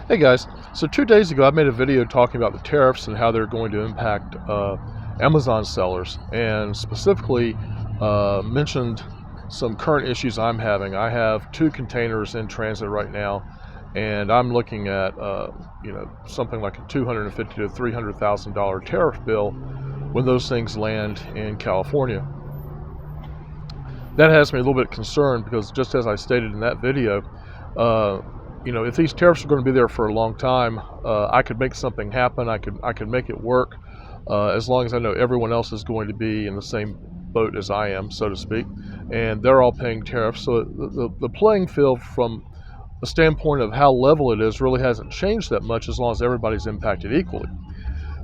Hey guys, so 2 days ago I made a video talking about the tariffs and how they're going to impact Amazon sellers, and specifically mentioned some current issues I'm having. I have 2 containers in transit right now, and I'm looking at something like a $250,000 to $300,000 tariff bill when those things land in California. That has me a little bit concerned because, just as I stated in that video, uh, if these tariffs are going to be there for a long time, I could make something happen. I could make it work, as long as I know everyone else is going to be in the same boat as I am, so to speak, and they're all paying tariffs. So the playing field, from the standpoint of how level it is, really hasn't changed that much as long as everybody's impacted equally.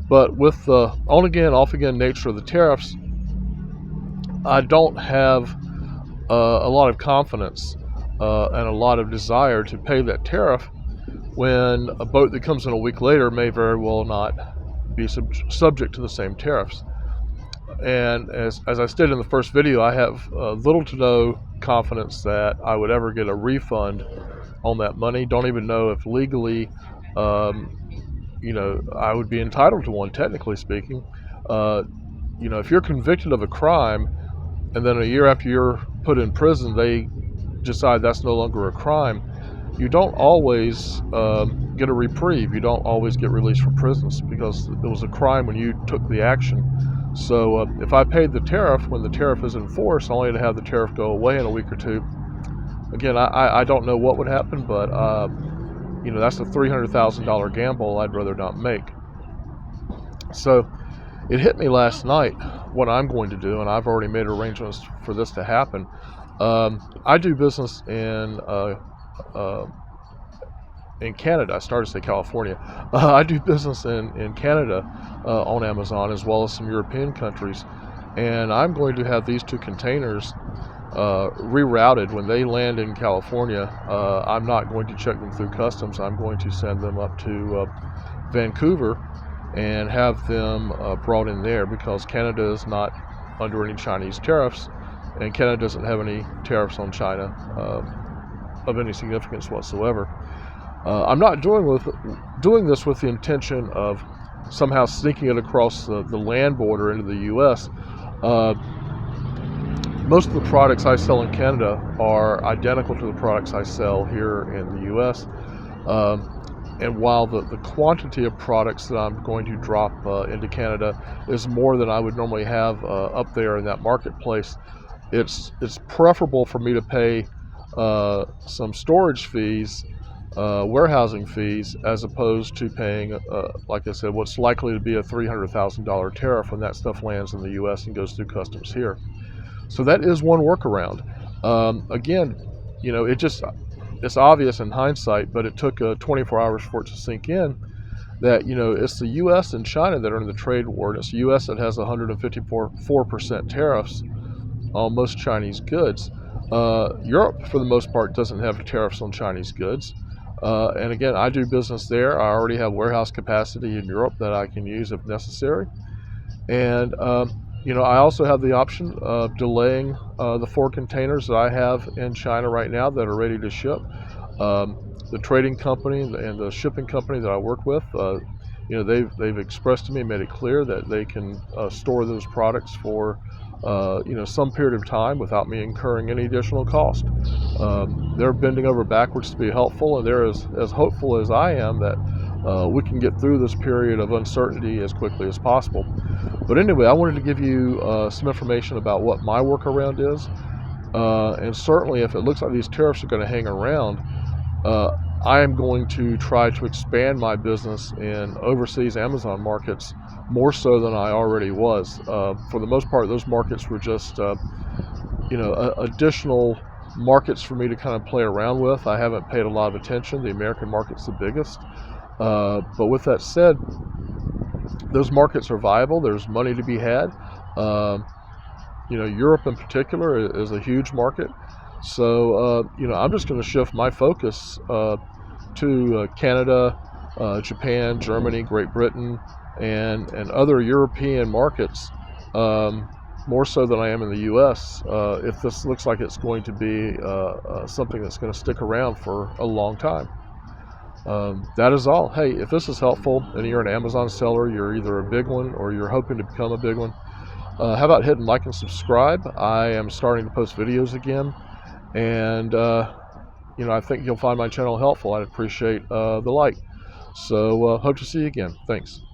But with the on again, off again nature of the tariffs, I don't have a lot of confidence and a lot of desire to pay that tariff when a boat that comes in a week later may very well not be subject to the same tariffs. And as I stated in the first video, I have little to no confidence that I would ever get a refund on that money. Don't even know if legally, I would be entitled to one, technically speaking. If you're convicted of a crime and then a year after you're put in prison, they decide that's no longer a crime, you don't always get a reprieve. You don't always get released from prison because it was a crime when you took the action. So if I paid the tariff when the tariff is in force, only to have the tariff go away in a week or two, again, I don't know what would happen, but that's a $300,000 gamble I'd rather not make. So it hit me last night what I'm going to do, and I've already made arrangements for this to happen. I do business in Canada. I started to say California. I do business in Canada on Amazon, as well as some European countries, and I'm going to have these 2 containers rerouted when they land in California. I'm not going to check them through customs. I'm going to send them up to Vancouver and have them brought in there, because Canada is not under any Chinese tariffs, and Canada doesn't have any tariffs on China of any significance whatsoever. I'm not doing this with the intention of somehow sneaking it across the land border into the U.S. Most of the products I sell in Canada are identical to the products I sell here in the U.S. And while the quantity of products that I'm going to drop into Canada is more than I would normally have up there in that marketplace, it's preferable for me to pay some storage fees, warehousing fees, as opposed to paying, like I said, what's likely to be a $300,000 tariff when that stuff lands in the U.S. and goes through customs here. So that is one workaround. Again, it's obvious in hindsight, but it took 24 hours for it to sink in that, it's the U.S. and China that are in the trade war, and it's the U.S. that has 154% tariffs on most Chinese goods. Europe, for the most part, doesn't have tariffs on Chinese goods. And again, I do business there. I already have warehouse capacity in Europe that I can use if necessary. And, I also have the option of delaying the 4 containers that I have in China right now that are ready to ship. The trading company and the shipping company that I work with, they've expressed to me, made it clear that they can store those products for some period of time without me incurring any additional cost. They're bending over backwards to be helpful, and they're as hopeful as I am that we can get through this period of uncertainty as quickly as possible. But anyway, I wanted to give you some information about what my workaround is. And certainly, if it looks like these tariffs are going to hang around, I am going to try to expand my business in overseas Amazon markets more so than I already was. For the most part, those markets were just, additional markets for me to kind of play around with. I haven't paid a lot of attention. The American market's the biggest. But with that said, those markets are viable. There's money to be had. Europe in particular is a huge market. So, I'm just going to shift my focus to Canada, Japan, Germany, Great Britain, and other European markets, more so than I am in the U.S., if this looks like it's going to be something that's going to stick around for a long time. That is all. Hey, if this is helpful and you're an Amazon seller, you're either a big one or you're hoping to become a big one, how about hitting like and subscribe? I am starting to post videos again, and I think you'll find my channel helpful. I'd appreciate the like. So hope to see you again. Thanks.